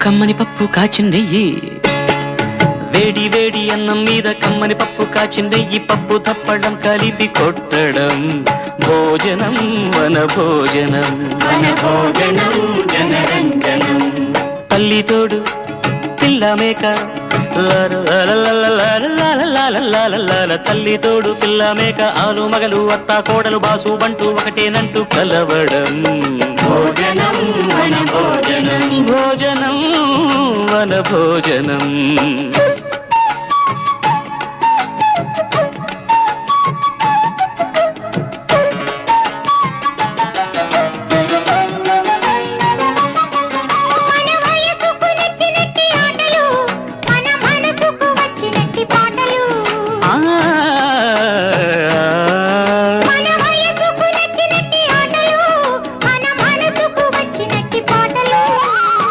కమ్మని పప్పు కాచిందెయ్యి వేడి వేడి అన్నం మీద కమ్మని పప్పు కాచిందెయ్యి పప్పు తప్పడం కలిపి కొట్టడం భోజనం వన భోజనం తల్లి తోడు పిల్ల మేక తల్లి తోడు పిల్ల మేక ఆలు మగలు అత్త కోడలు బాసు బంటూ ఒకటేనంటూ కలవడం భోజనం వన భోజనం